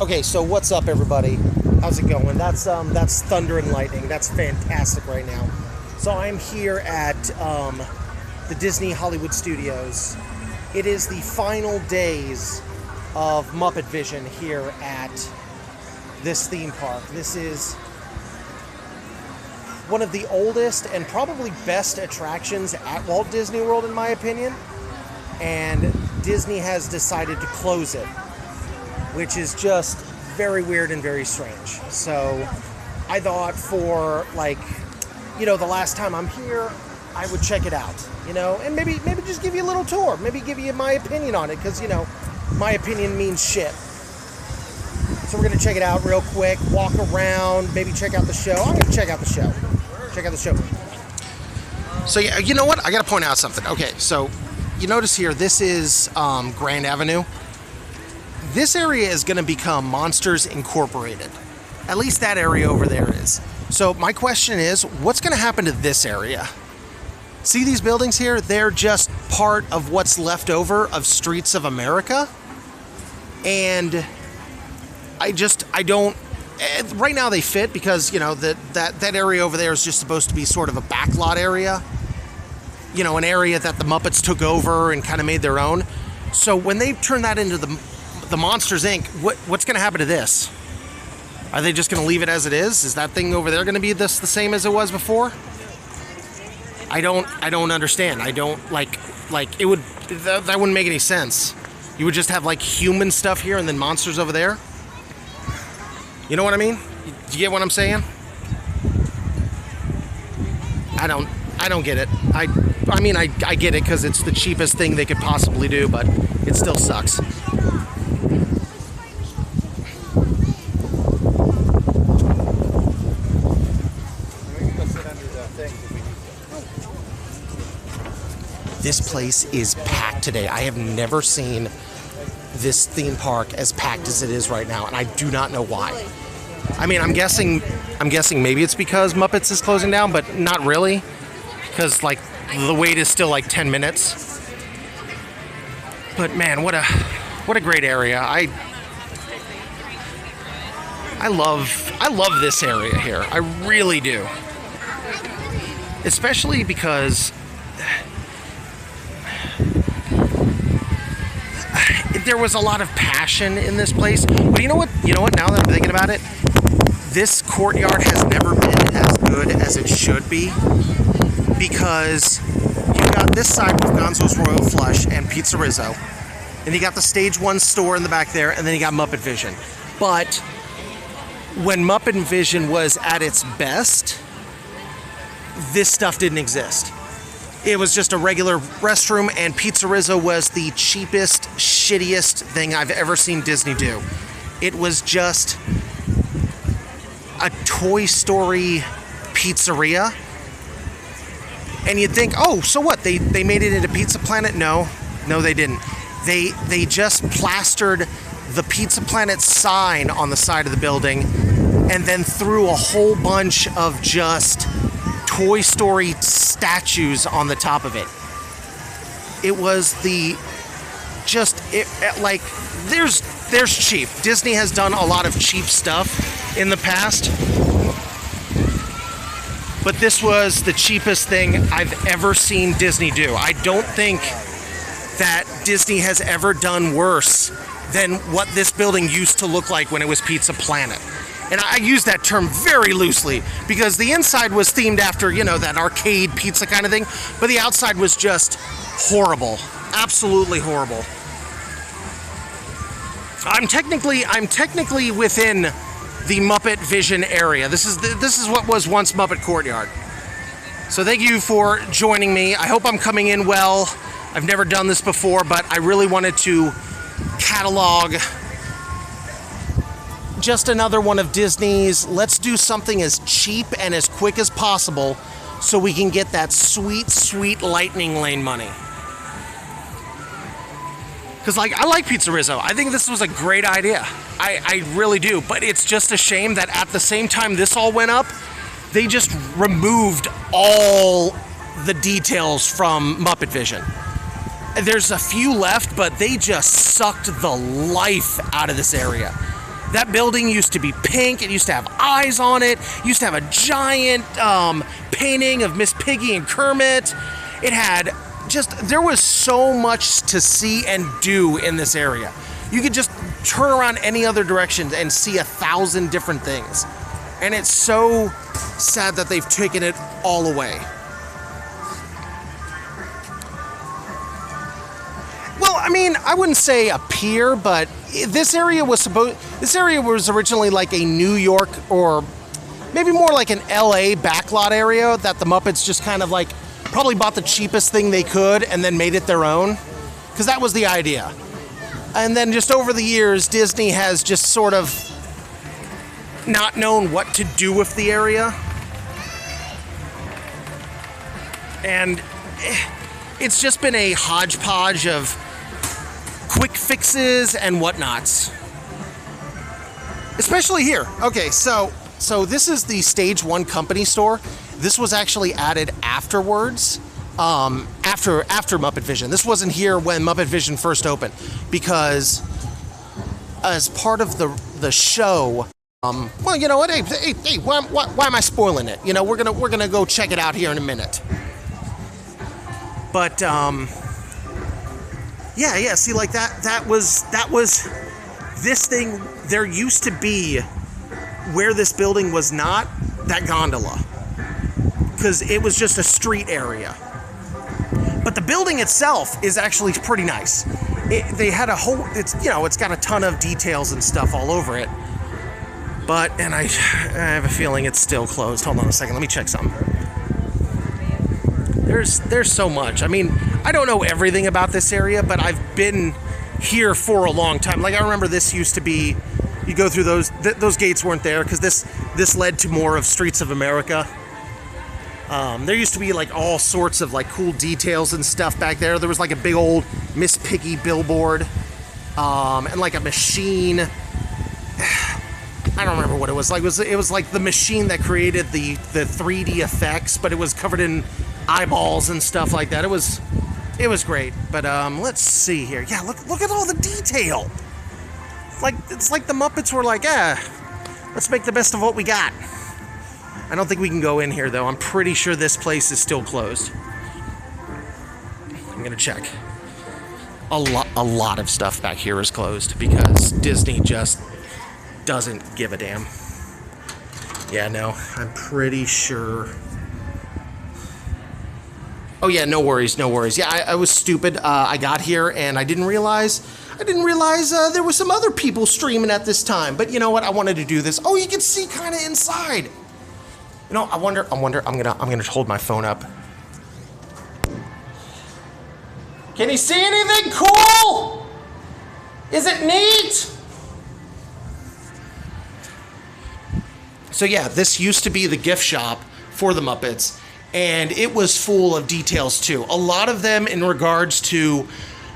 Okay, so what's up, everybody? How's it going? That's thunder and lightning. That's fantastic right now. So I'm here at the Disney Hollywood Studios. It is the final days of Muppet Vision here at this theme park. This is one of the oldest and probably best attractions at Walt Disney World, in my opinion. And Disney has decided to close it, which is just very weird and very strange. So I thought for, like, you know, the last time I'm here, I would check it out, you know, and maybe just give you a little tour, maybe give you my opinion on it, because, you know, my opinion means shit. So we're gonna check it out real quick, walk around, maybe check out the show. I'm gonna check out the show. Check out the show. So yeah, you know what? I gotta point out something. Okay, so you notice here, this is Grand Avenue. This area is going to become Monsters Incorporated. At least that area over there is. So my question is, what's going to happen to this area? See these buildings here? They're just part of what's left over of Streets of America. And I don't... Right now they fit because, you know, that area over there is just supposed to be sort of a backlot area. You know, an area that the Muppets took over and kind of made their own. So when they turn that into the Monsters Inc., what's going to happen to this? Are they just going to leave it as it is? Is that thing over there going to be the same as it was before? I don't understand. I don't like it would that wouldn't make any sense. You would just have like human stuff here and then monsters over there. You know what I mean? Do you get what I'm saying? I don't get it. I mean, I get it because it's the cheapest thing they could possibly do, but it still sucks. This place is packed today. I have never seen this theme park as packed as it is right now, and I do not know why. I mean, I'm guessing maybe it's because Muppets is closing down, but not really, because like the wait is still like 10 minutes. But man, what a great area. I love this area here. I really do. Especially because there was a lot of passion in this place. But you know what? Now that I'm thinking about it, this courtyard has never been as good as it should be, because you got this side with Gonzo's Royal Flush and Pizza Rizzo, and you got the Stage 1 store in the back there, and then you got Muppet Vision. But when Muppet Vision was at its best, this stuff didn't exist. It was just a regular restroom, and Pizza Rizzo was the cheapest, shittiest thing I've ever seen Disney do. It was just a Toy Story pizzeria. And you'd think, oh, so what? They made it into Pizza Planet? No, they didn't. They just plastered the Pizza Planet sign on the side of the building and then threw a whole bunch of just Toy Story statues on the top of it. It was there's cheap. Disney has done a lot of cheap stuff in the past, but this was the cheapest thing I've ever seen Disney do. I don't think that Disney has ever done worse than what this building used to look like when it was Pizza Planet. And I use that term very loosely because the inside was themed after, you know, that arcade pizza kind of thing, but the outside was just horrible. Absolutely horrible. I'm technically within the Muppet Vision area. This is what was once Muppet Courtyard. So thank you for joining me. I hope I'm coming in well. I've never done this before, but I really wanted to catalog just another one of Disney's, let's do something as cheap and as quick as possible so we can get that sweet, sweet lightning lane money. Because, like, I like Pizza Rizzo. I think this was a great idea. I really do. But it's just a shame that at the same time this all went up, they just removed all the details from Muppet Vision. There's a few left, but they just sucked the life out of this area. That building used to be pink. It used to have eyes on it. It used to have a giant painting of Miss Piggy and Kermit. It had there was so much to see and do in this area. You could just turn around any other direction and see 1,000 different things. And it's so sad that they've taken it all away. Well, I mean, I wouldn't say a pier, but this area was originally like a New York or maybe more like an LA backlot area that the Muppets just kind of like probably bought the cheapest thing they could and then made it their own, because that was the idea. And then just over the years, Disney has just sort of not known what to do with the area. And it's just been a hodgepodge of quick fixes and whatnots. Especially here. Okay, so this is the Stage 1 company store. This was actually added afterwards, after Muppet Vision. This wasn't here when Muppet Vision first opened, because as part of the show, well, you know what? Hey, why am I spoiling it? You know, we're gonna go check it out here in a minute. But yeah. See, like that was this thing. There used to be, where this building was not, that gondola, because it was just a street area. But the building itself is actually pretty nice. They had a whole, it's got a ton of details and stuff all over it. But, and I have a feeling it's still closed. Hold on a second, let me check something. There's so much. I mean, I don't know everything about this area, but I've been here for a long time. Like, I remember this used to be, you go through those gates weren't there, because this led to more of Streets of America. There used to be like all sorts of like cool details and stuff back there. There was like a big old Miss Piggy billboard, and like a machine. I don't remember what it was like. It was like the machine that created the 3D effects, but it was covered in eyeballs and stuff like that. It was great. But let's see here. Yeah, look at all the detail. Like, it's like the Muppets were like, let's make the best of what we got. I don't think we can go in here, though. I'm pretty sure this place is still closed. I'm gonna check. A lot of stuff back here is closed because Disney just doesn't give a damn. Yeah, no, I'm pretty sure. Oh yeah, no worries. Yeah, I was stupid. I got here and I didn't realize there were some other people streaming at this time. But you know what? I wanted to do this. Oh, you can see kind of inside. You know, I wonder. I'm gonna hold my phone up. Can you see anything cool? Is it neat? So yeah, this used to be the gift shop for the Muppets, and it was full of details too. A lot of them in regards to,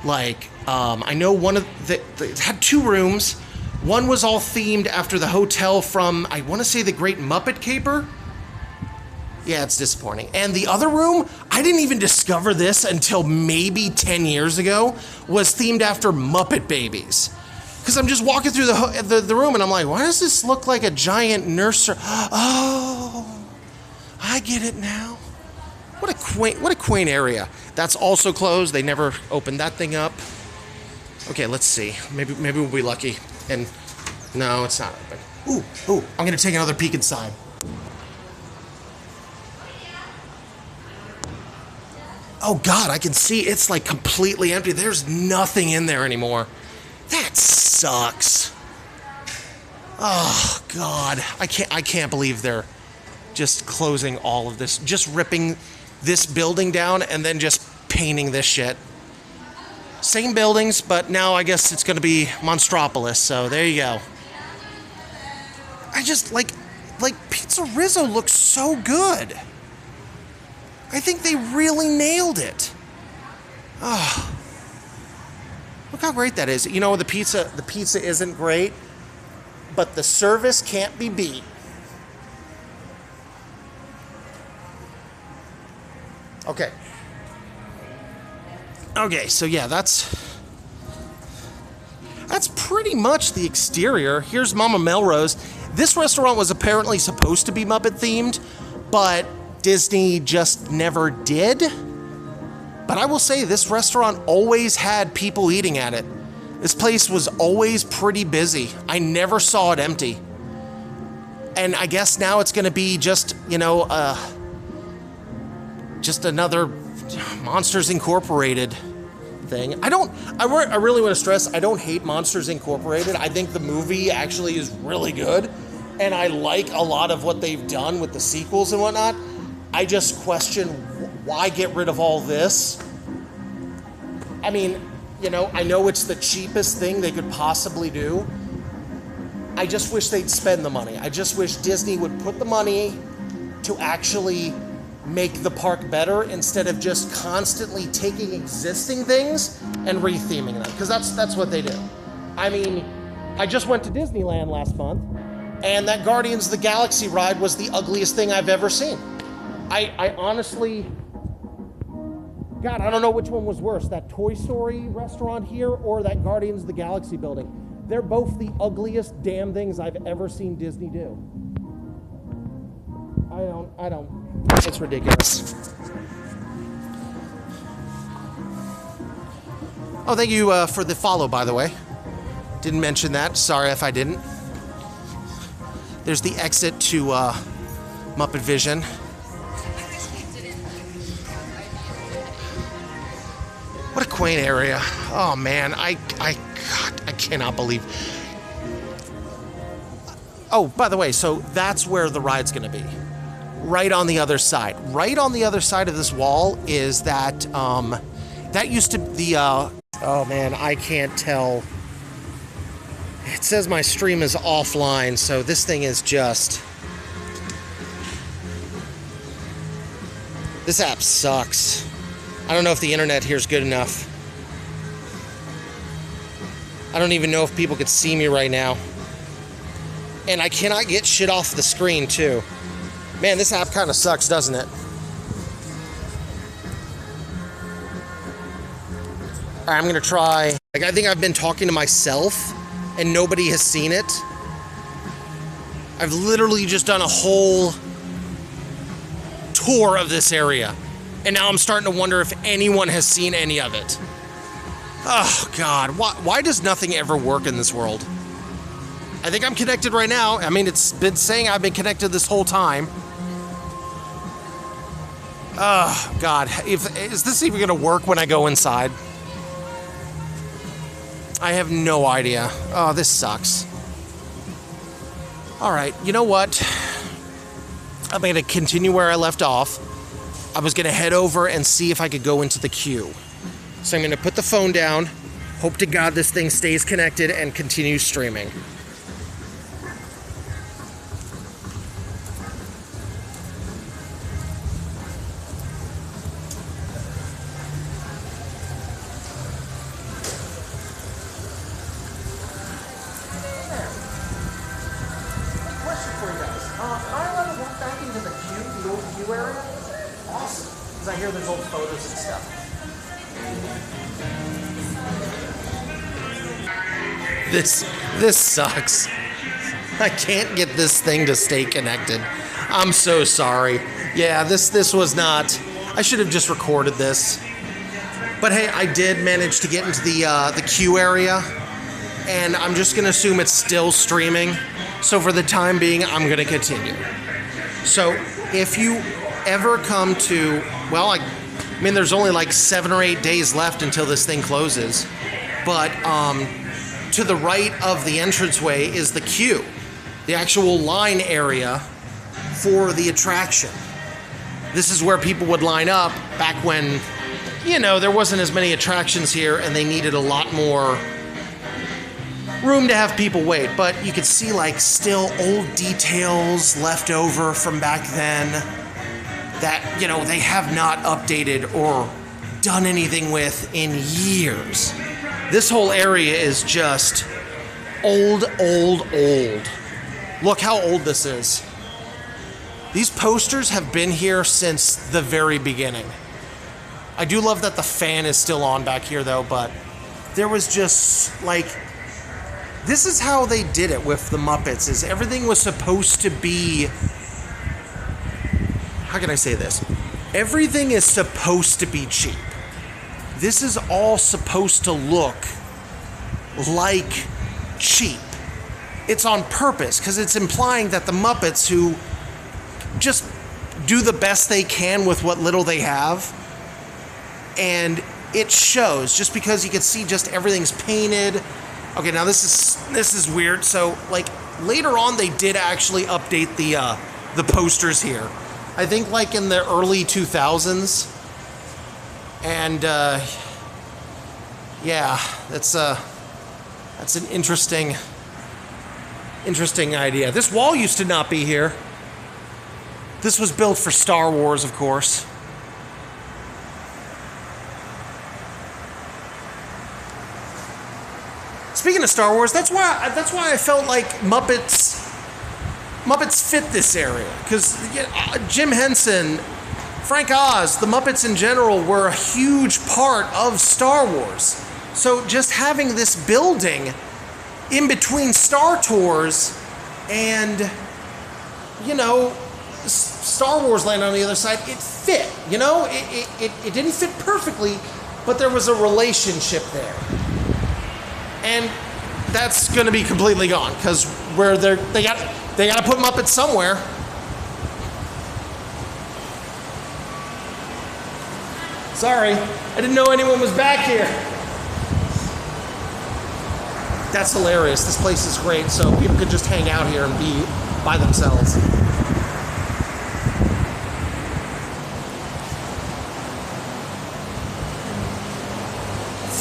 like, I know one of it had 2 rooms. One was all themed after the hotel from, I want to say, the Great Muppet Caper. Yeah, it's disappointing. And the other room, I didn't even discover this until maybe 10 years ago, was themed after Muppet Babies. Because I'm just walking through the room and I'm like, why does this look like a giant nursery? Oh, I get it now. What a quaint area. That's also closed. They never opened that thing up. Okay, let's see. Maybe we'll be lucky. And no, it's not open. Ooh, I'm gonna take another peek inside. Oh God, I can see it's like completely empty. There's nothing in there anymore. That sucks. Oh God, I can't believe they're just closing all of this, just ripping this building down and then just painting this shit. Same buildings, but now I guess it's gonna be Monstropolis, so there you go. I just like Pizza Rizzo looks so good. I think they really nailed it. Oh, look how great that is. You know, the pizza isn't great, but the service can't be beat. Okay. Okay, so yeah, that's pretty much the exterior. Here's Mama Melrose. This restaurant was apparently supposed to be Muppet themed, but Disney just never did. But I will say this restaurant always had people eating at it. This place was always pretty busy. I never saw it empty. And I guess now it's gonna be just, just another Monsters Incorporated thing. I really want to stress, I don't hate Monsters Incorporated. I think the movie actually is really good, and I like a lot of what they've done with the sequels and whatnot. I just question why get rid of all this. I mean, I know it's the cheapest thing they could possibly do. I just wish they'd spend the money. I just wish Disney would put the money to actually make the park better instead of just constantly taking existing things and retheming them, because that's what they do. I mean, I just went to Disneyland last month, and that Guardians of the Galaxy ride was the ugliest thing I've ever seen. I honestly, God, I don't know which one was worse, that Toy Story restaurant here or that Guardians of the Galaxy building. They're both the ugliest damn things I've ever seen Disney do. I don't. It's ridiculous. Oh, thank you for the follow, by the way. Didn't mention that. Sorry if I didn't. There's the exit to Muppet Vision. What a quaint area. Oh, man. God, I cannot believe. Oh, by the way, so that's where the ride's going to be. Right on the other side. Right on the other side of this wall is that, that used to be oh man, I can't tell. It says my stream is offline, so this thing is just... This app sucks. I don't know if the internet here is good enough. I don't even know if people could see me right now. And I cannot get shit off the screen, too. Man, this app kind of sucks, doesn't it? All right, I'm gonna try. I think I've been talking to myself and nobody has seen it. I've literally just done a whole tour of this area, and now I'm starting to wonder if anyone has seen any of it. Oh God, why does nothing ever work in this world? I think I'm connected right now. I mean, it's been saying I've been connected this whole time. Oh, God. Is this even going to work when I go inside? I have no idea. Oh, this sucks. All right, you know what? I'm going to continue where I left off. I was going to head over and see if I could go into the queue. So I'm going to put the phone down, hope to God this thing stays connected, and continue streaming. I hear there's old photos and stuff. This sucks. I can't get this thing to stay connected. I'm so sorry. Yeah, this was not. I should have just recorded this. But hey, I did manage to get into the queue area, and I'm just gonna assume it's still streaming. So for the time being, I'm gonna continue. So if you ever come to, well, I mean, there's only like 7 or 8 days left until this thing closes, but to the right of the entranceway is the queue, the actual line area for the attraction. This is where people would line up back when, there wasn't as many attractions here and they needed a lot more room to have people wait. But you could see like still old details left over from back then that, they have not updated or done anything with in years. This whole area is just old. Look how old this is. These posters have been here since the very beginning. I do love that the fan is still on back here though, but there was just like this is how they did it with the Muppets, is everything was supposed to be, how can I say this? Everything is supposed to be cheap. This is all supposed to look like cheap. It's on purpose, because it's implying that the Muppets, who just do the best they can with what little they have, and it shows, just because you can see just everything's painted. Okay, now this is weird. So, like, later on they did actually update the posters here. I think like in the early 2000s. And yeah, that's an interesting idea. This wall used to not be here. This was built for Star Wars, of course. Speaking of Star Wars, that's why I felt like Muppets fit this area, because Jim Henson, Frank Oz, the Muppets in general were a huge part of Star Wars. So just having this building in between Star Tours and, you know, Star Wars Land on the other side, it fit. You know, it didn't fit perfectly, but there was a relationship there. And that's going to be completely gone, because where they got to put Muppets somewhere. Sorry, I didn't know anyone was back here. That's hilarious. This place is great, so people could just hang out here and be by themselves.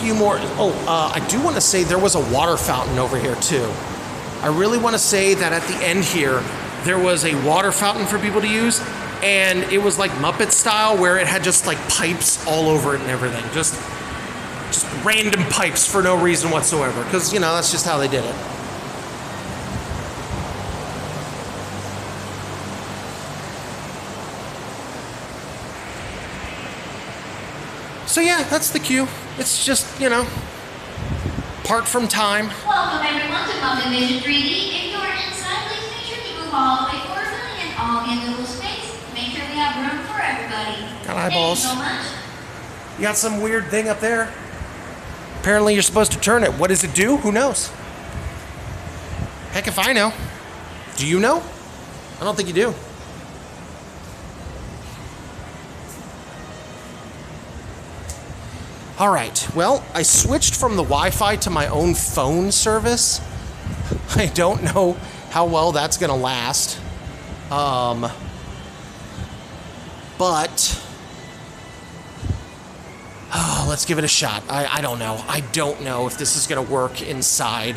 Few more. I do want to say there was a water fountain over here too. I really want to say that at the end here there was a water fountain for people to use, and it was like Muppet style, where it had just like pipes all over it and everything, just random pipes for no reason whatsoever, because, you know, that's just how they did it. So yeah, that's the queue. It's just, you know, part from time. Welcome everyone to Muppet Vision 3D. If you're inside, please make sure to move all the way forward and all get a little space. Make sure we have room for everybody. Got eyeballs. Thank you so much. You got some weird thing up there. Apparently you're supposed to turn it. What does it do? Who knows? Heck if I know. Do you know? I don't think you do. All right, well, I switched from the Wi-Fi to my own phone service. I don't know how well that's gonna last. But let's give it a shot. I don't know. I don't know if this is gonna work inside.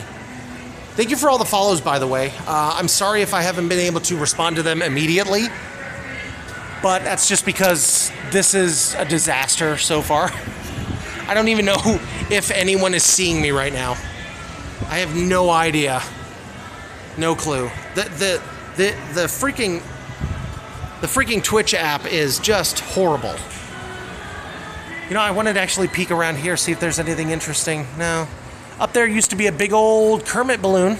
Thank you for all the follows, by the way. I'm sorry if I haven't been able to respond to them immediately, but that's just because this is a disaster so far. I don't even know if anyone is seeing me right now. I have no idea. No clue. The freaking Twitch app is just horrible. You know, I wanted to actually peek around here, see if there's anything interesting. No. Up there used to be a big old Kermit balloon.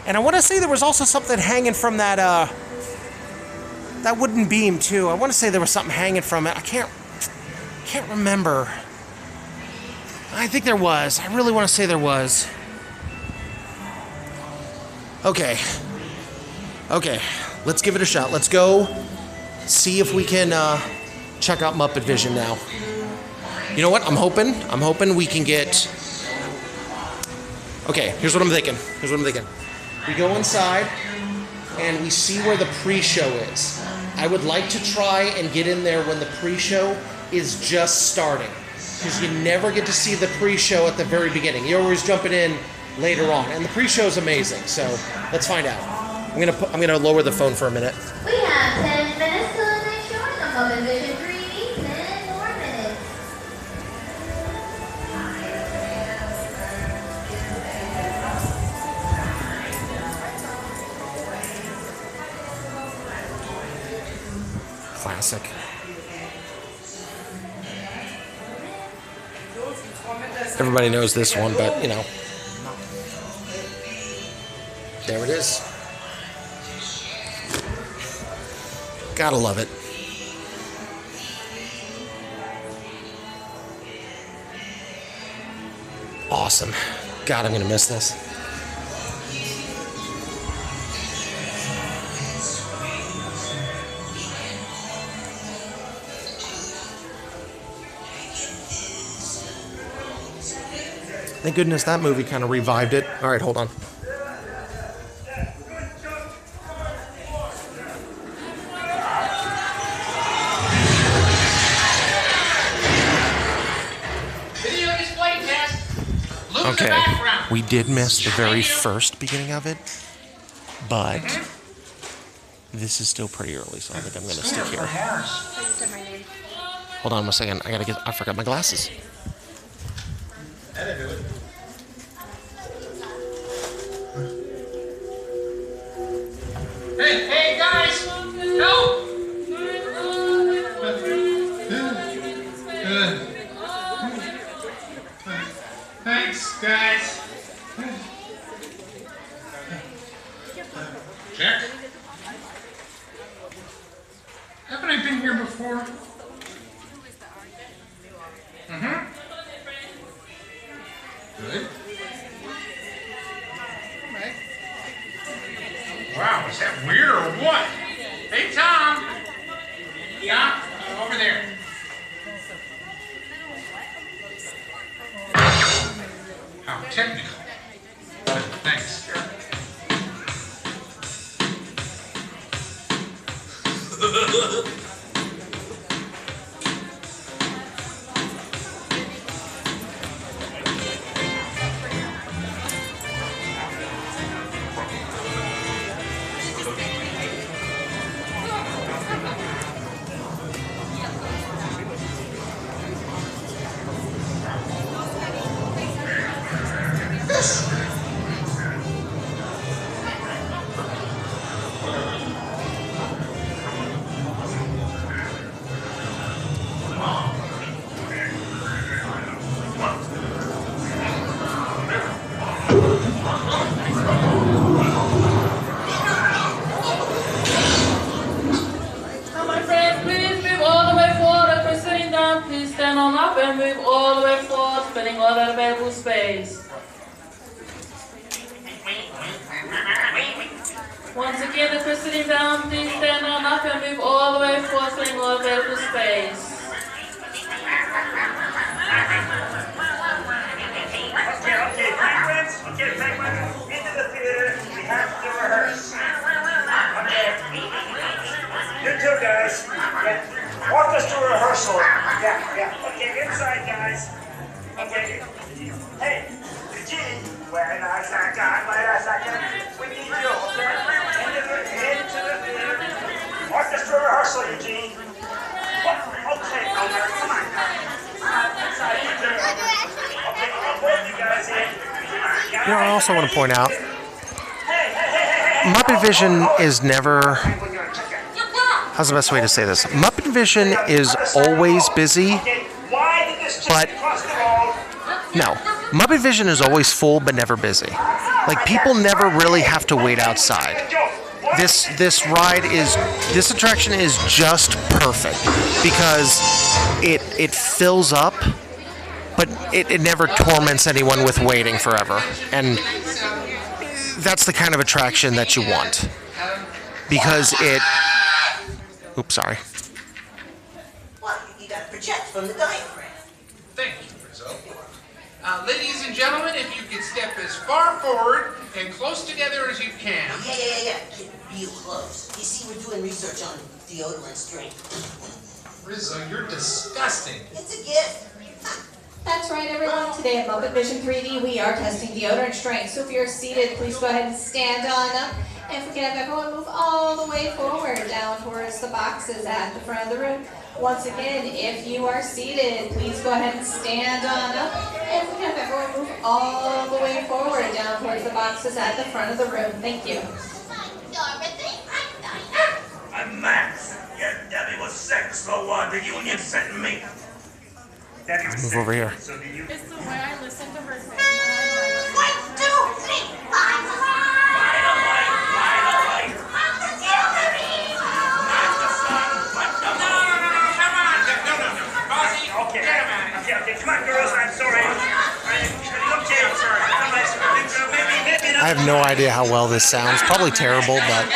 And I want to say there was also something hanging from that wooden beam too. I want to say there was something hanging from it. I can't remember. I think there was. I really want to say there was. Okay. Let's give it a shot. Let's go see if we can check out Muppet Vision now. You know what? I'm hoping we can get... Okay, here's what I'm thinking. We go inside and we see where the pre-show is. I would like to try and get in there when the pre-show is just starting, because you never get to see the pre-show at the very beginning. You're always jumping in later on, and the pre-show is amazing. So let's find out. I'm gonna lower the phone for a minute. We have 10 minutes till the next showing of Muppet Vision 3D. 10 more minutes. Classic. Everybody knows this one, but you know. There it is. Gotta love it. Awesome. God, I'm gonna miss this. Thank goodness that movie kind of revived it. All right, hold on. Video display test. Look at the Okay, background. we did miss the very first beginning of it, but this is still pretty early, so I think I'm gonna stick here. Hold on 1 second. I forgot my glasses. Hey guys! No! Thanks, guys. Check. Haven't I been here before? Good. Right. Wow, is that weird or what? Hey, Tom. Yeah, over there. How technical. Thanks. Now, my friends, please move all the way forward. If you're sitting down, please stand on up and move all the way forward, filling all that available space. Once again, if you're sitting down, please stand on up and move all the way forward, filling all available space. Okay, penguins. Okay, penguins. Into the theater. We have to rehearse. Okay. You too, guys. Yeah. Walk us to rehearsal. Yeah. Okay, inside, guys. Okay. Hey, Eugene. When I sack on, wait a second. We need you, okay? Into the theater. Walk us to rehearsal, Eugene. Okay, Elmer, come on. Inside, you too. Okay, I'll put you guys in. You know, I also want to point out, Muppet Vision is never... How's the best way to say this? Muppet Vision is always busy, but... No. Muppet Vision is always full, but never busy. Like, people never really have to wait outside. This ride is... This attraction is just perfect, because it fills up, but it never torments anyone with waiting forever. And that's the kind of attraction that you want. Because it... Oops, sorry. Well, you got to project from the diaphragm. Thank you, Rizzo. Ladies and gentlemen, if you could step as far forward and close together as you can. Yeah. Get real close. You see, we're doing research on deodorant strength. Rizzo, you're disgusting. It's a gift. That's right, everyone. Today at Muppet Vision 3D, we are testing deodorant strength. So if you're seated, please go ahead and stand on up. And if we can have everyone move all the way forward down towards the boxes at the front of the room. Once again, if you are seated, please go ahead and stand on up. And if we can have everyone move all the way forward down towards the boxes at the front of the room. Thank you. I'm Max. Yeah, Debbie was sick, so the union sent me. Debbie was Move sick, over here. so the union... It's the way I listen to her say. 1, 2, 3, 5. have no idea how well this sounds. Probably terrible, but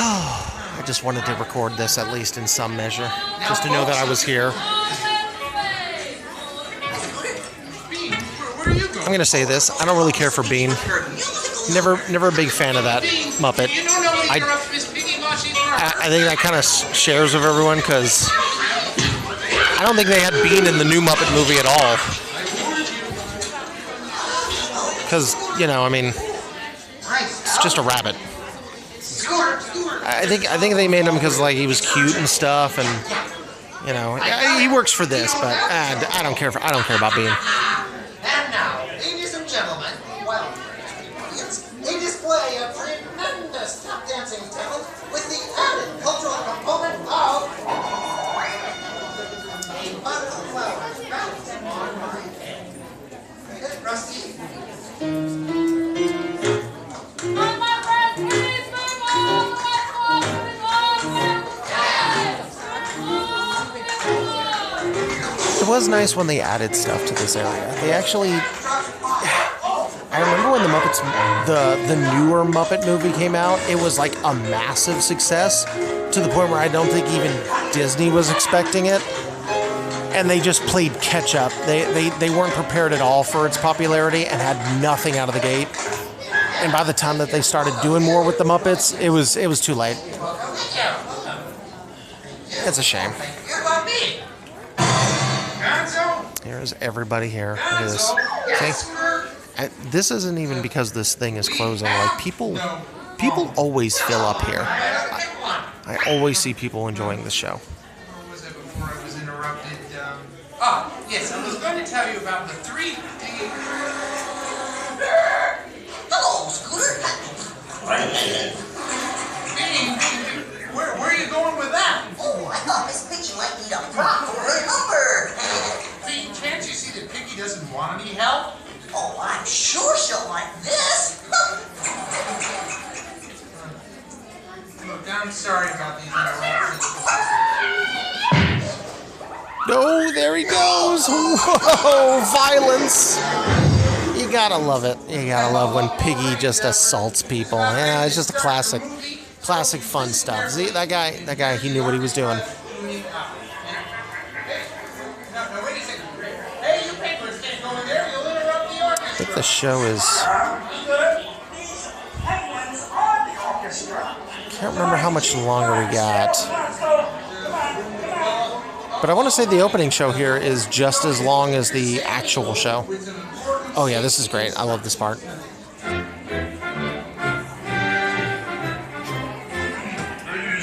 I just wanted to record this at least in some measure, just to know that I was here. I'm going to say this. I don't really care for Bean. Never a big fan of that Muppet. I think that kind of shares with everyone because I don't think they had Bean in the new Muppet movie at all. Because, you know, I mean, it's just a rabbit. I think they made him because like he was cute and stuff, and you know, he works for this. But I don't care about Bean. And now, ladies and gentlemen, while audience, they display a tremendous tap dancing talent with the added cultural component of a bundle of flowers bounced on my head. Rusty. It was nice when they added stuff to this area. They actually, I remember when the Muppets, the newer Muppet movie came out, it was like a massive success to the point where I don't think even Disney was expecting it. And they just played catch up. They weren't prepared at all for its popularity and had nothing out of the gate. And by the time that they started doing more with the Muppets, it was too late. It's a shame. Here's everybody here. Look at this. See? This isn't even because this thing is closing. Like people always fill up here. I always see people enjoying the show. What was it before I was interrupted? Yes, I was going to tell you about the three. Hello, Scooter. Where are you going with that? Oh, I thought Miss Piggy might need a prop for her number. Can't you see that Piggy doesn't want any help? Oh, I'm sure she'll like this. Look, I'm sorry about these interruptions. No, there he goes. Whoa, violence. You gotta love it. You gotta love when Piggy just assaults people. Yeah, it's just a classic fun stuff. See, that guy, he knew what he was doing. I think the show is... Can't remember how much longer we got. But I want to say the opening show here is just as long as the actual show. Oh yeah, this is great. I love this part. Ladies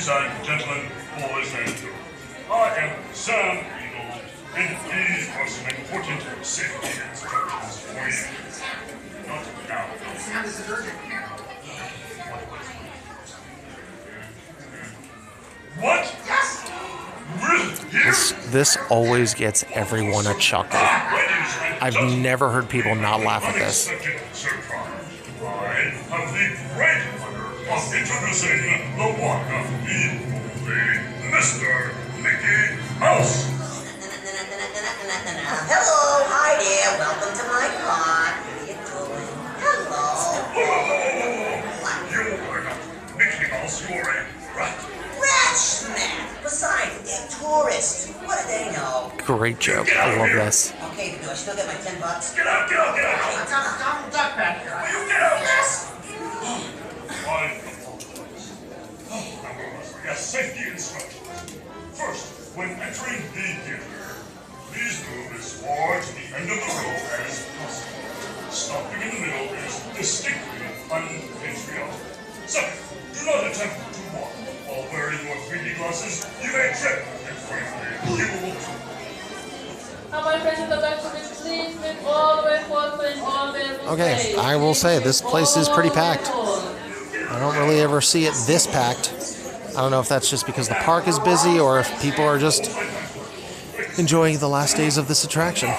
and gentlemen, boys and girls, I am Sam Eagle, and these are some important safety instructions for you. Not now. What? Yes. This always gets everyone a chuckle. I've never heard people not laugh at this. I have the great honor of introducing the one, the only, Mr. Mickey Mouse. Hello, hi there. Welcome to my car. How are you doing? Hello. You're not Mickey Mouse, you're a rat. Rat snack. Besides, they're tourists. What do they know? Great joke. I love this. Okay, do I still get my $10? Get out, get out, get out. Hey, Donald Duck back here. Will you get out? Yes. I apologize. Now, yes, safety instructions. First, when entering the theater, please move as far to the end of the row as possible. Stopping in the middle is distinctly unpatriotic. Second, do not attempt to walk. While wearing your 3D glasses, you may trip, and frankly, you will trip. Okay, I will say this place is pretty packed. I don't really ever see it this packed. I don't know if that's just because the park is busy or if people are just enjoying the last days of this attraction.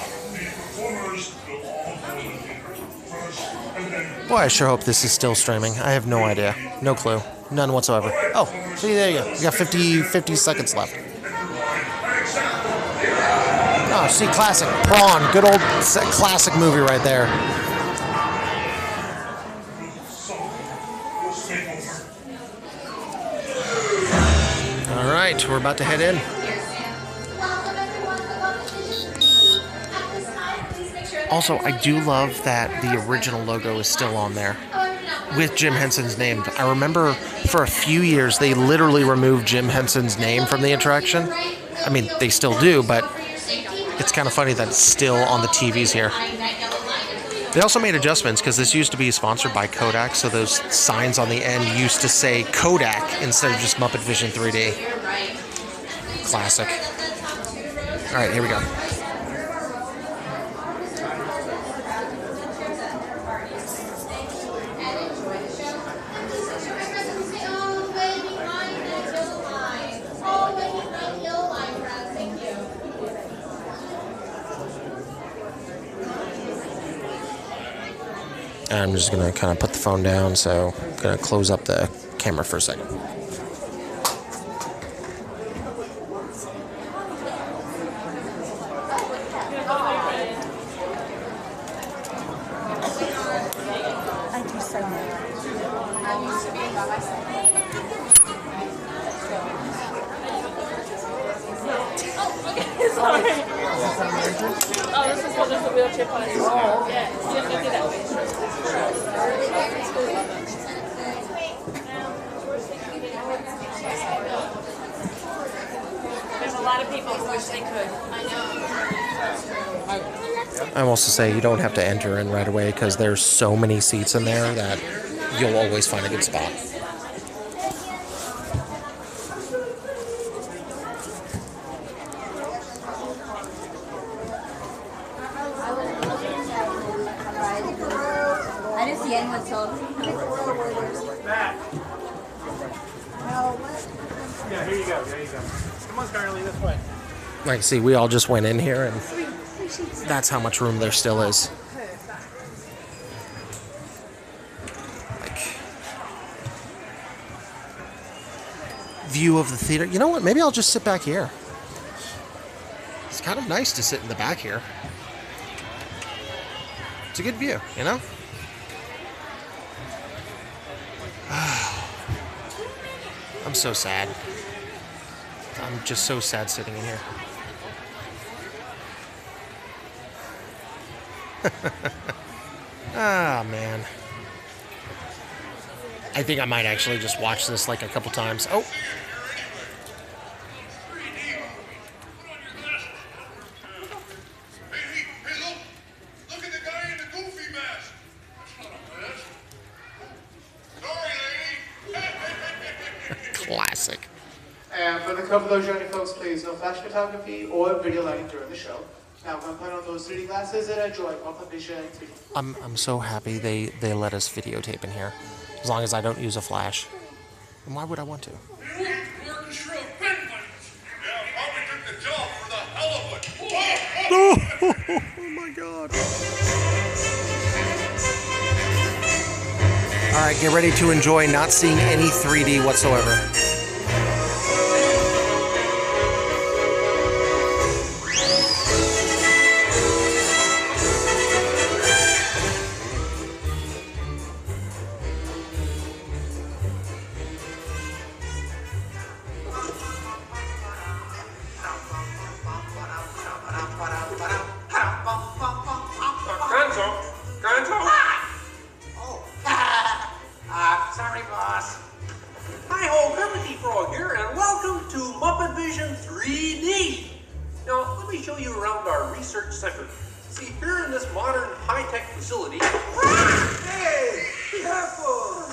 Boy, I sure hope this is still streaming. I have no idea. No clue. None whatsoever. Oh, see, there you go. You got 50 seconds left. Oh, see, classic. Prawn. Good old classic movie right there. All right, we're about to head in. Also, I do love that the original logo is still on there with Jim Henson's name. I remember for a few years they literally removed Jim Henson's name from the attraction. I mean, they still do, but it's kind of funny that it's still on the TVs here. They also made adjustments because this used to be sponsored by Kodak, so those signs on the end used to say Kodak instead of just Muppet Vision 3D. Classic. All right, here we go. I'm just going to kind of put the phone down, so I'm going to close up the camera for a second. Oh, this is what the wheelchair place is. Oh, yeah. You have to do that way. There's a lot of people who wish they could. I know. I also say you don't have to enter in right away because there's so many seats in there that you'll always find a good spot. I didn't see anyone talking. Yeah, here you go. There you go. Come on, Carly, this way. Like, see, we all just went in here, and that's how much room there still is. Like, view of the theater. You know what? Maybe I'll just sit back here. It's kind of nice to sit in the back here. It's a good view, you know? I'm so sad. I'm just so sad sitting in here. Ah, man. I think I might actually just watch this like a couple times. Oh. Classic. And for the couple of those joining folks, please, no flash photography or video lighting during the show. Now, I'm put on those 3D glasses and enjoy Muppet Vision 3D. I'm so happy they let us videotape in here, as long as I don't use a flash. And why would I want to? Oh my God! All right, get ready to enjoy not seeing any 3D whatsoever. Sorry, boss. Hi-ho, Kermit Frog here, and welcome to Muppet Vision 3D. Now, let me show you around our research center. See, here in this modern high-tech facility... Hey, be careful!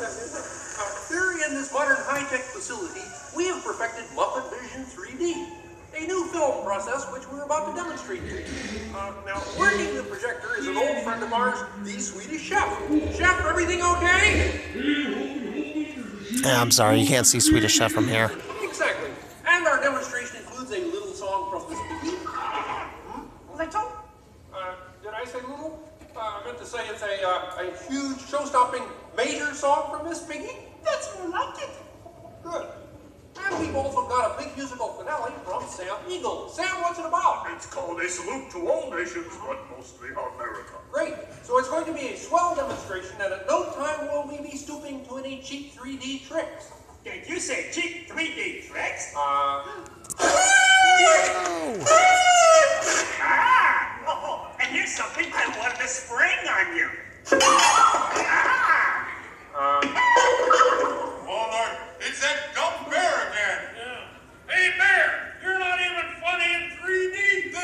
Here in this modern high-tech facility, we have perfected Muppet Vision 3D, a new film process which we're about to demonstrate to you. Now, working the projector is an old friend of ours, the Swedish Chef. Chef, everything okay? I'm sorry, you can't see Swedish Chef from here. Exactly. And our demonstration includes a little song from Miss Piggy. Was I told? Did I say little? I meant to say it's a huge, show-stopping, major song from Miss Piggy. That's more like it. Good. And we've also got a big musical finale from Sam Eagle. Sam, what's it about? It's called A Salute to All Nations, but mostly America. Great. So it's going to be a swell demonstration, and at no time will we be stooping to any any cheap 3D tricks. Did you say cheap 3D tricks? And here's something I wanted to spring on you. Walmart, it's that dumb bear again. Yeah. Hey, Bear, you're not even funny in 3D.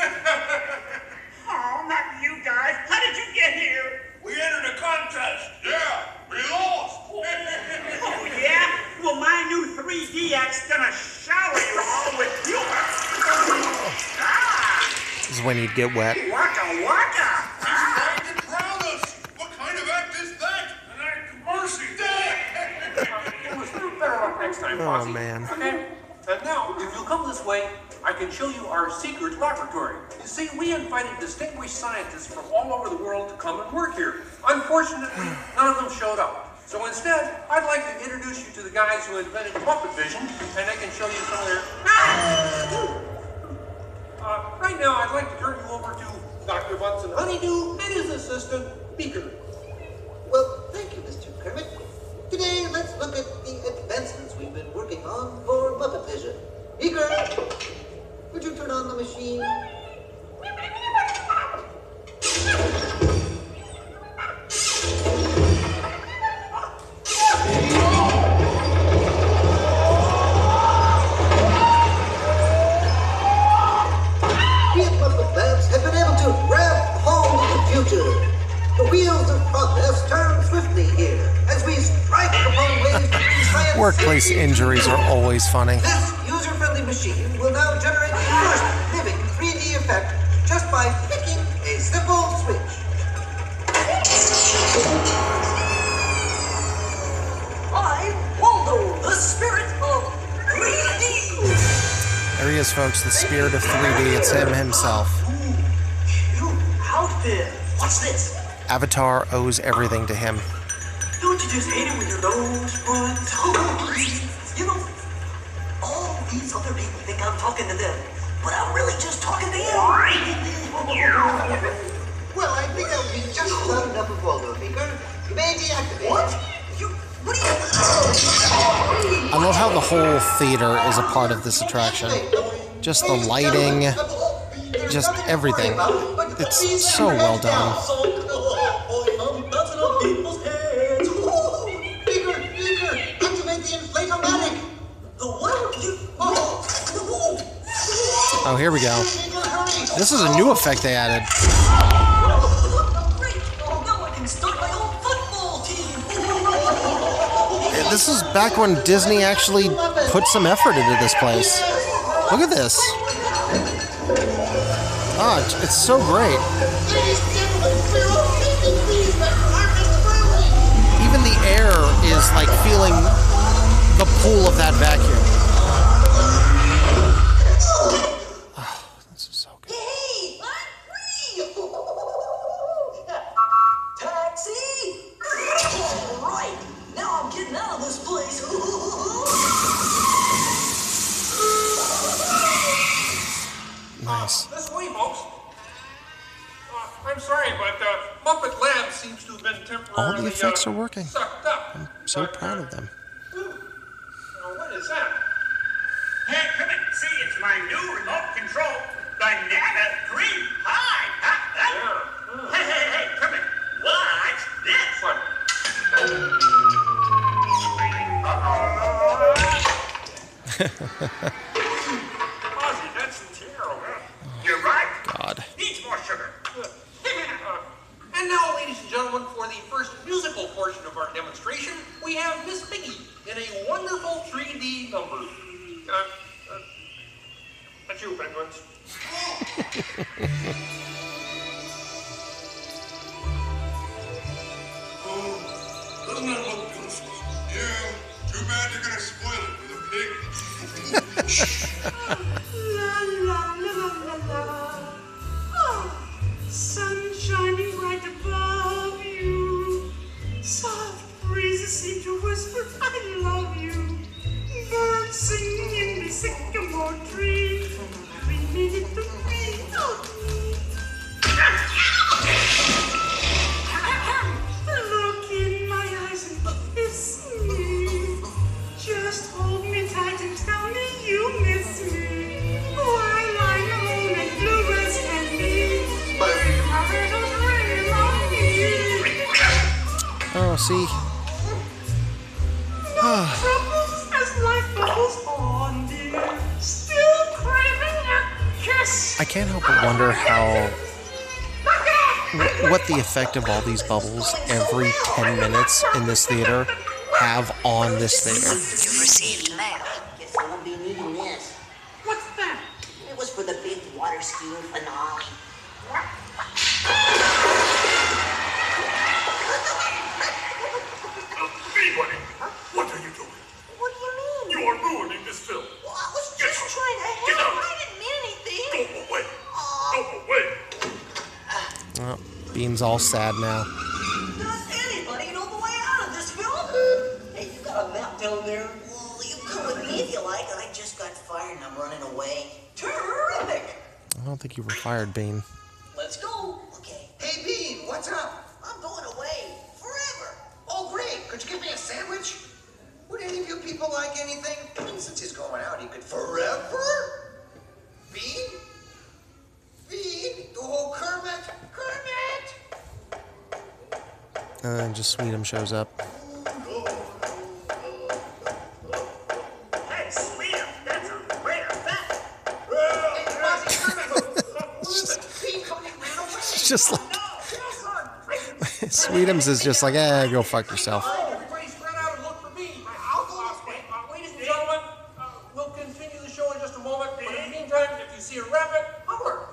Oh, not you guys. How did you get here? We entered a contest. Yeah, we lost. Oh, yeah? Well, my new 3D act's gonna shower you all with humor. This is when you'd get wet. Waka waka. He's trying to drown us. What kind of act is that? An act of mercy. Better luck next time, Foxy. Oh, man. Okay. And now, if you'll come this way, I can show you our secret laboratory. You see, we invited distinguished scientists from all over the world to come and work here. Unfortunately, none of them showed up. So instead, I'd like to introduce you to the guys who invented Muppet Vision, and they can show you some of their... right now, I'd like to turn you over to Dr. Bunsen Honeydew and his assistant, Beaker. Well, thank you, Mr. Kermit. Today, let's look at the advancements we've been working on for Muppet Vision. Beaker, would you turn on the machine? We at Muppet Labs have been able to grab hold of the future. The wheels of progress turn swiftly here as we strike upon ways to bring science. Workplace injuries are always funny. This user-friendly machine will now generate the first living 3D effect just by flicking a simple switch. I'm Waldo, the spirit of 3D. There he is, folks, the spirit of 3D. It's him himself. Cute outfit. What's this? Avatar owes everything to him. Don't you just hate it when your nose runs? You know, all these other people think I'm talking to them, but I'm really just talking to you. Well, I think that would be just about enough of Waldo, Beaker. You may deactivate. What? What are you... I love how the whole theater is a part of this attraction. Just the lighting, just everything. It's so well done. Beaker, activate the inflatomatic. The what? Oh, here we go. This is a new effect they added. Great! Now I can start my own football team. This is back when Disney actually put some effort into this place. Look at this. Ah, it's so great. Even the air is like feeling the pull of that vacuum. Oh, this is so good. Hey, I'm free! Taxi! All right, now I'm getting out of this place. Nice. This way, folks. I'm sorry, but Muppet Labs seems to have been temporarily All the effects are working. sucked up. I'm so proud of them. What is that? Hey, come in. See, it's my new remote control banana cream pie. Hey, come in. Watch this. What? Ozzy, that's terrible. You're right. God. Needs more sugar. And now, ladies and gentlemen, for the first musical portion of our demonstration, we have Miss Piggy in a wonderful 3D number. That's you, penguins. Oh, doesn't that look goofy? Yeah, too bad you're gonna spoil it with a pig. La la la la la. Oh, sun shining right above you. Soft breezes seem to whisper, I love you. Birds singing in the sycamore tree. Every minute the beat of me. Look in my eyes and kiss me. see. Troubles as life goes on, dear. Still craving a kiss. I can't help but wonder what the effect of all these bubbles every 10 minutes in this theater have on this theater. You've received mail. Guess I won't be needing this. What's that? It was for the big water skiing finale. Anybody, what are you doing? What do you mean? You are ruining this film. Well, I was Get just out. trying to Get help. out. I didn't mean anything. Go away. Go away. Oh, Bean's all sad now. Does anybody know the way out of this film? Hey, you got a map down there? Well, you come with me if you like. I just got fired and I'm running away. Terrific. I don't think you were fired, Bean. Let's go. Okay. Hey, Bean, what's up? I'm going away. Forever. Oh, great. Could you give me a sandwich? Would any of you people like anything? I mean, since he's going out, he could forever? Bean? Bean? Oh, Kermit? Kermit! And then just Sweetum shows up. Hey, Sweetum, that's a rare fact. Hey, Fozzie, Kermit! What is it? Bean fucking ran away! It's just like... Sweetums is just like, go fuck yourself. Everybody spread out and look for me. I'll go this way. Ladies and gentlemen, we'll continue the show in just a moment. But in the meantime, if you see a rabbit, holler.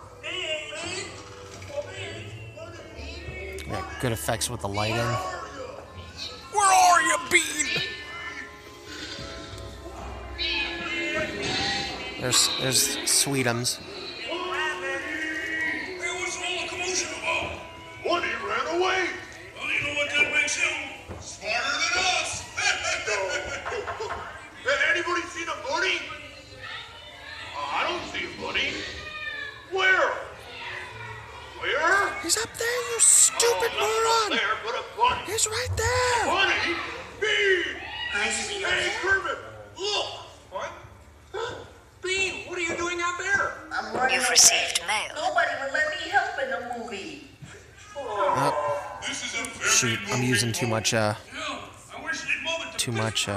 Yeah, good effects with the lighting. Where are you, Bean? There's Sweetums. Hey, what's all the commotion about? One, he ran away. Well, you know what that makes him? Smarter than us. Anybody seen a bunny? I don't see a bunny. Where? Where? He's up there, you stupid moron! There, but a bunny. He's right there! Bunny? Bean! Hi, Sweetum. Hey, Kermit! Look! What? Bean, what are you doing out there? I'm running You've away. received mail. Nobody would let me help in the movie. This is a very Shoot, I'm using too much, I wish they'd move it to too much, Bean!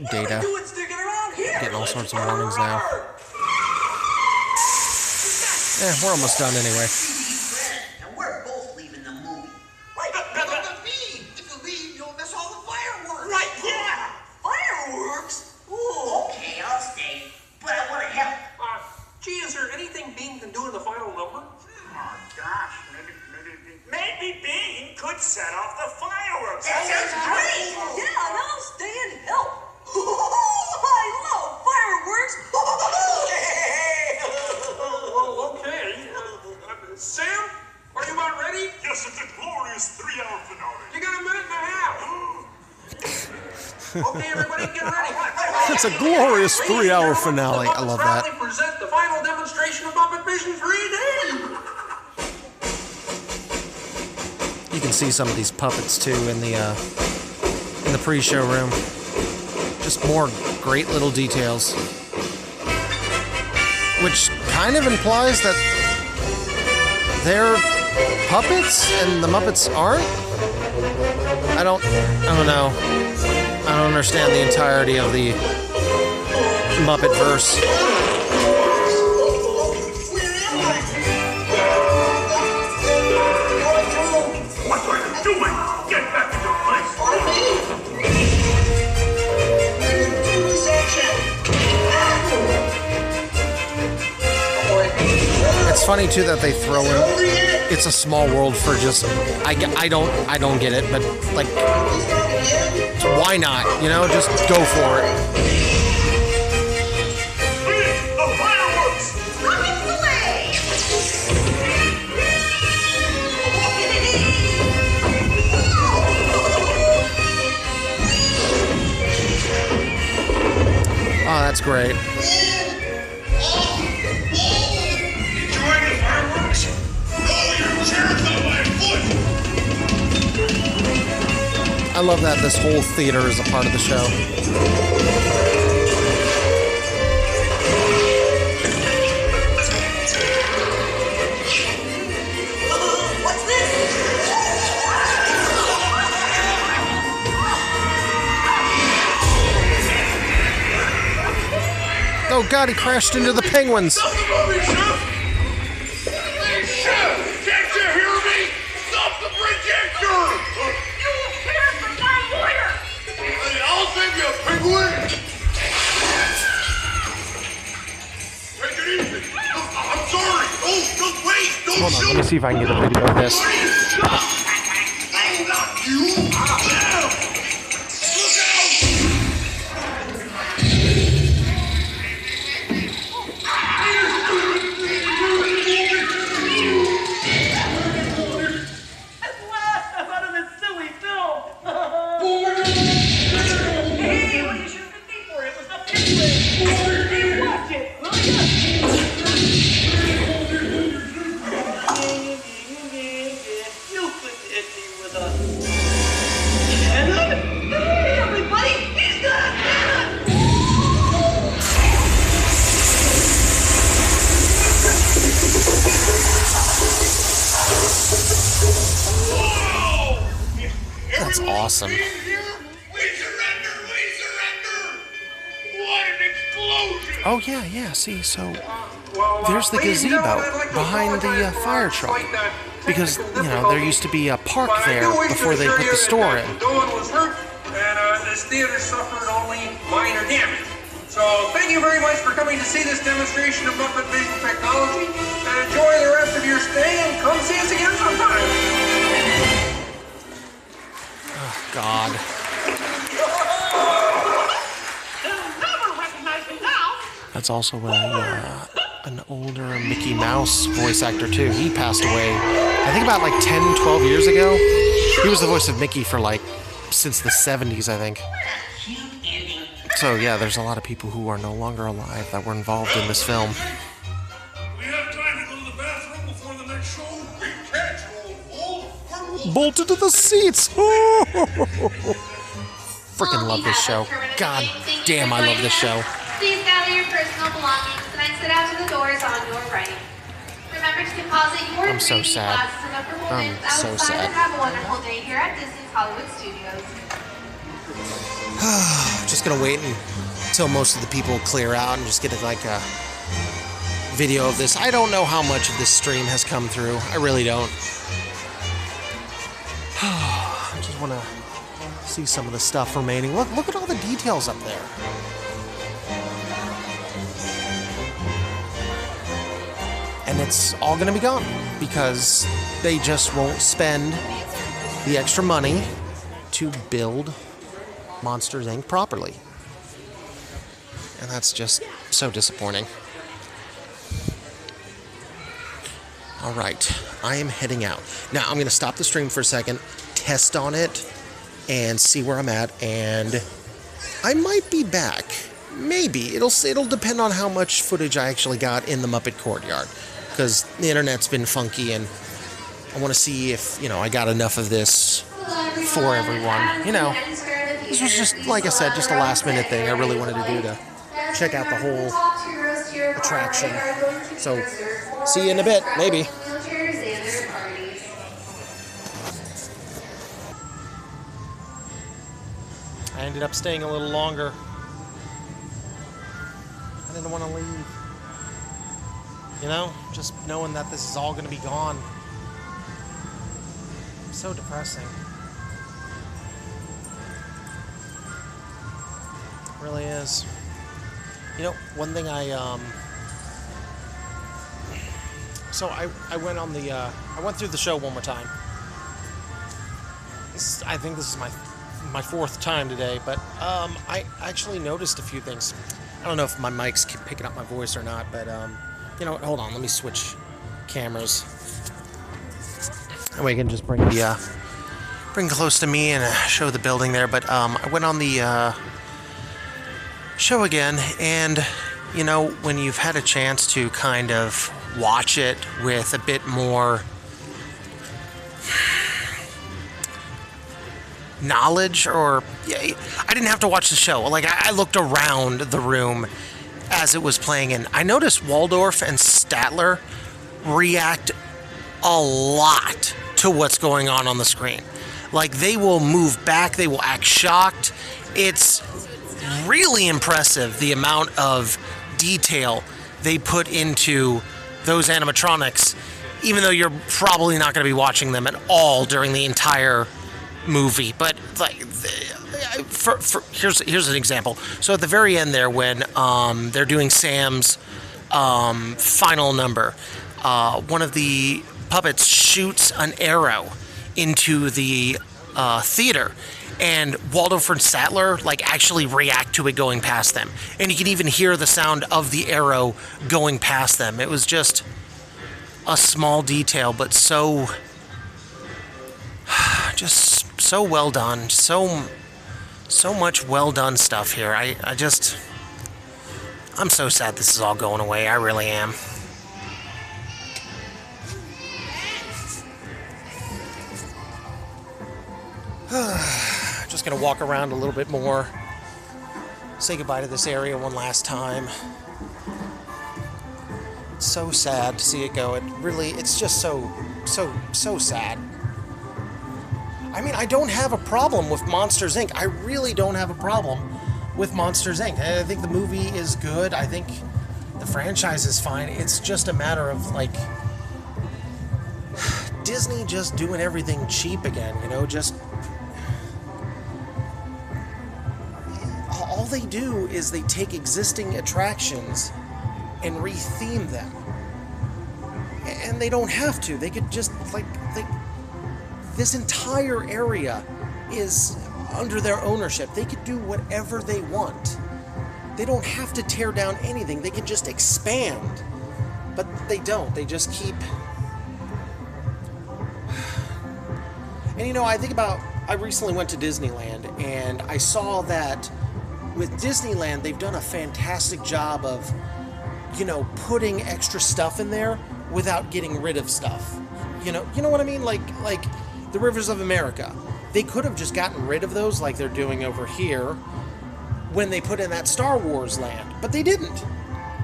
What data. are you doing sticking around here? Getting all sorts of warnings now. We're almost done anyway. And we're both leaving the movie. Right, but Bean! If you leave, you'll miss all the fireworks! Right, yeah! Fireworks? Ooh. Okay, I'll stay. But I want to help. Gee, is there anything Bean can do in the final number? Oh, gosh, maybe Bean could set off the fireworks. That sounds great! Yeah, and I'll stay and help. I love fireworks! Well, okay. Sam, are you about ready? Yes, it's a glorious 3-hour finale. You got a minute and a half. Okay, everybody, get ready. It's a glorious 3-hour finale. I love that. Proudly present the final demonstration of Muppet Vision 3D. You can see some of these puppets too in the pre-show room. Just more great little details, which kind of implies that they're puppets and the Muppets aren't. I don't know. I don't understand the entirety of the Muppet verse. What are you doing? Get back to your place. It's funny too that they throw in "It's a Small World" for just I don't get it, but like why not? You know, just go for it. The fireworks! Rockets away! Oh, that's great. Enjoying the fireworks? Oh, your chair fell by a foot! I love that this whole theater is a part of the show. What's this? Oh God, he crashed into the penguins. Stop the movie, Chef! Hey, Chef! Can't you hear me? Stop the projector! You will hear from my lawyer! I'll save you, penguin! Take it easy. I'm sorry. Oh, just wait. Don't Hold on, shoot. let me see if I can get a video of this. Stop. Oh, not you. Damn. Look out. At last, I'm out of this silly film! Hey, well, you should have been me for it. It was the penguin! Hey, watch it! Will you? You couldn't hit me with a cannon? Hey, everybody! He's got a cannon! Whoa! That's awesome. We surrender! We surrender! What an explosion! Oh yeah, yeah. See, so Well, there's the ladies and gazebo gentlemen, I'd like to behind the apologize for fire our truck. slight, Because, technical you know, there used to be a park But I there do wish to before they assure put you the store that in. No one was hurt, and this theater suffered only minor damage. So thank you very much for coming to see this demonstration of Muppet Vision technology, and enjoy the rest of your stay, and come see us again sometime. Oh, God. They'll never recognize me now! That's also an older Mickey Mouse voice actor, too. He passed away, I think about like 10, 12 years ago. He was the voice of Mickey for like, since the 70s, I think. So yeah, there's a lot of people who are no longer alive that were involved in this film. We have time to go to the bathroom before the next show. We can't, Wolf. Bolted to the seats! Freaking love this show. God damn, I love this show. Please gather your personal belongings and exit out to the doors on your right. Remember to deposit your I'm so 3D sad. glasses and upper I'm movements so outside sad. and have a wonderful day here at Disney's Hollywood Studios. Just gonna wait until most of the people clear out and just get like a video of this. I don't know how much of this stream has come through. I really don't. I just want to see some of the stuff remaining. Look at all the details up there. And it's all gonna be gone because they just won't spend the extra money to build Monsters, Inc. properly. And that's just so disappointing. All right, I am heading out. Now, I'm going to stop the stream for a second, test on it, and see where I'm at, and I might be back. Maybe. It'll depend on how much footage I actually got in the Muppet Courtyard, because the internet's been funky, and I want to see if, you know, I got enough of this for everyone. You know, this was just, like I said, just a last-minute thing I really wanted to do to check out the whole attraction. So, see you in a bit, maybe. I ended up staying a little longer. I didn't want to leave. You know, just knowing that this is all going to be gone. So depressing. It really is. You know, one thing so I went on the, I went through the show one more time. I think this is my fourth time today, but I actually noticed a few things. I don't know if my mic's picking up my voice or not, but you know what, hold on, let me switch cameras. And we can just bring close to me and show the building there, but I went on the show again, and you know, when you've had a chance to kind of watch it with a bit more knowledge, or I didn't have to watch the show. Like, I looked around the room as it was playing, and I noticed Waldorf and Statler react a lot to what's going on the screen. Like, they will move back, they will act shocked. It's really impressive the amount of detail they put into those animatronics, even though you're probably not going to be watching them at all during the entire movie. But like, here's an example. So at the very end there, when they're doing Sam's final number, one of the puppets shoots an arrow into the theater, and Waldorf and Statler like actually react to it going past them, and you can even hear the sound of the arrow going past them. It was just a small detail, but just so well done, so much well done stuff here. I'm so sad this is all going away. I really am. Just gonna walk around a little bit more, say goodbye to this area one last time. It's so sad to see it go. It's just so sad. I mean, I don't have a problem with Monsters, Inc. I really don't have a problem with Monsters, Inc. I think the movie is good. I think the franchise is fine. It's just a matter of, like, Disney just doing everything cheap again, just... All they do is they take existing attractions and retheme them. And they don't have to. They could just, this entire area is under their ownership. They could do whatever they want. They don't have to tear down anything. They can just expand. But they don't. They just keep... And I recently went to Disneyland, and I saw that with Disneyland, they've done a fantastic job of, putting extra stuff in there without getting rid of stuff. You know what I mean? Like the Rivers of America. They could have just gotten rid of those like they're doing over here when they put in that Star Wars land, but they didn't.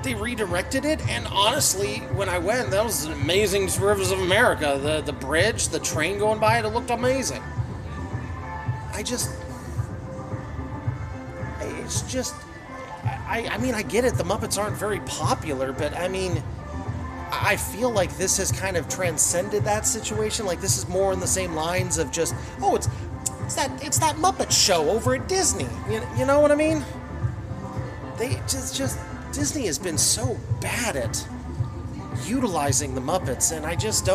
They redirected it, and honestly, when I went, that was an amazing Rivers of America. The bridge, the train going by it looked amazing. I get it, the Muppets aren't very popular, but I feel like this has kind of transcended that situation. Like, this is more in the same lines of just, it's that Muppet show over at Disney. You know what I mean? They just Disney has been so bad at utilizing the Muppets, and I just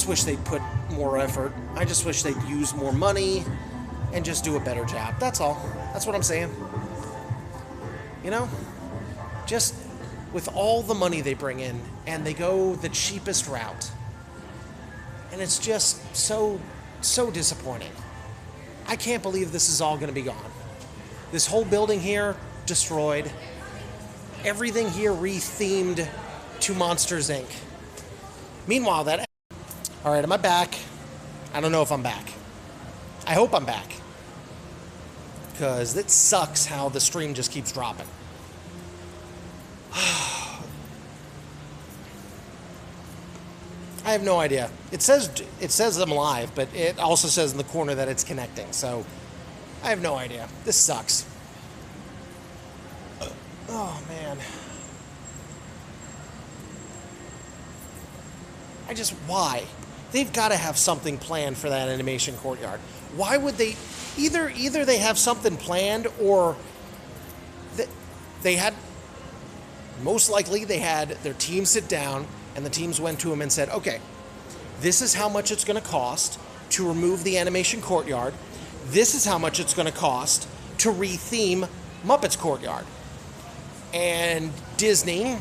wish they'd put more effort. I just wish they'd use more money and just do a better job. That's all. That's what I'm saying. Just with all the money they bring in, and they go the cheapest route. And it's just so disappointing. I can't believe this is all going to be gone. This whole building here, destroyed. Everything here rethemed to Monsters, Inc. Meanwhile, all right, am I back? I don't know if I'm back. I hope I'm back. Because it sucks how the stream just keeps dropping. I have no idea. It says I'm live, but it also says in the corner that it's connecting. So I have no idea. This sucks. Oh man. Why? They've got to have something planned for that animation courtyard. Why would they? Either they have something planned, or they had. Most likely, they had their team sit down, and the teams went to them and said, "Okay, this is how much it's going to cost to remove the animation courtyard. This is how much it's going to cost to retheme Muppets Courtyard." And Disney,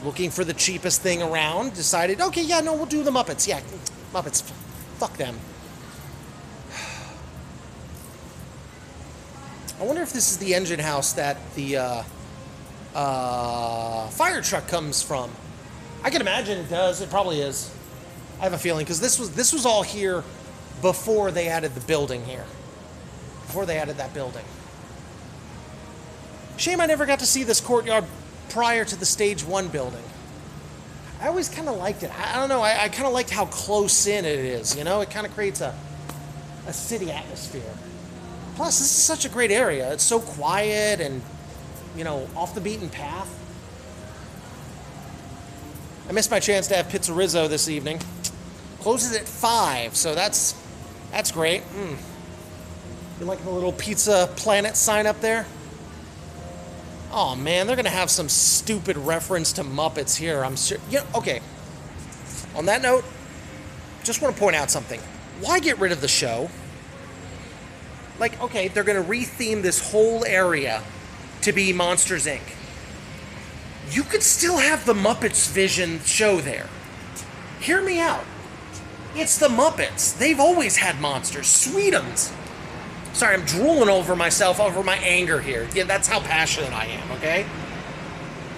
looking for the cheapest thing around, decided, okay, yeah, no, we'll do the Muppets. Yeah, Muppets, fuck them. I wonder if this is the engine house that the fire truck comes from. I can imagine it does. It probably is. I have a feeling, because this was all here before they added the building here. Before they added that building. Shame I never got to see this courtyard prior to the Stage 1 building. I always kind of liked it. I don't know. I kind of liked how close in it is. It kind of creates a city atmosphere. Plus, this is such a great area. It's so quiet and, you know, off the beaten path. I missed my chance to have pizzerizzo this evening. Closes at 5, so that's great. You like the little Pizza Planet sign up there? Oh man, they're gonna have some stupid reference to Muppets here, I'm sure. Yeah, okay. On that note, just want to point out something. Why get rid of the show? Like, okay, they're gonna retheme this whole area to be Monsters, Inc. You could still have the Muppets Vision show there. Hear me out. It's the Muppets. They've always had monsters. Sweetums. Sorry, I'm drooling over myself, over my anger here. Yeah, that's how passionate I am, okay?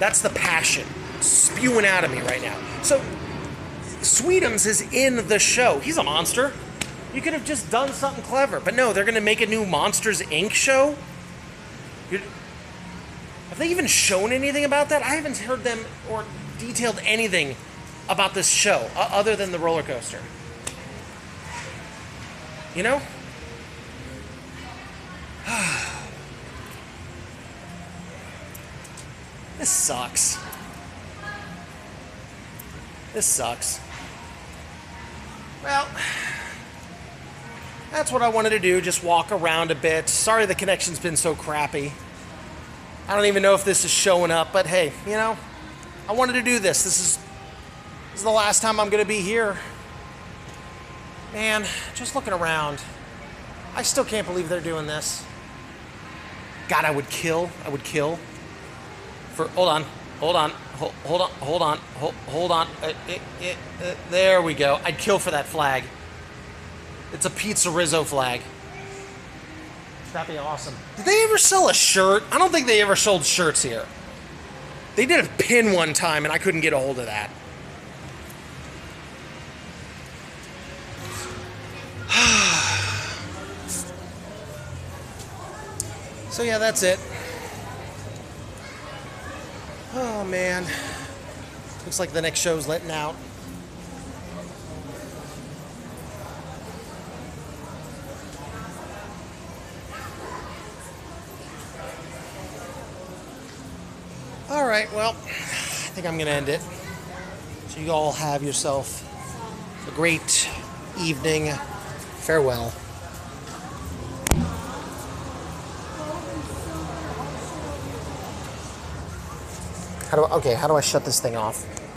That's the passion spewing out of me right now. So, Sweetums is in the show. He's a monster. You could have just done something clever. But no, they're going to make a new Monsters, Inc. show? Have they even shown anything about that? I haven't heard them or detailed anything about this show other than the roller coaster. You know? This sucks. This sucks. Well, that's what I wanted to do, just walk around a bit. Sorry the connection's been so crappy. I don't even know if this is showing up, but hey, you know, I wanted to do this. This is the last time I'm going to be here. Man, just looking around, I still can't believe they're doing this. God, I would kill for, hold on. There we go. I'd kill for that flag. It's a pizzerizzo flag. That'd be awesome. Did they ever sell a shirt? I don't think they ever sold shirts here. They did a pin one time and I couldn't get a hold of that. So yeah, that's it. Oh man. Looks like the next show's letting out. Alright, well, I think I'm going to end it. So you all have yourself a great evening. Farewell. How do I shut this thing off?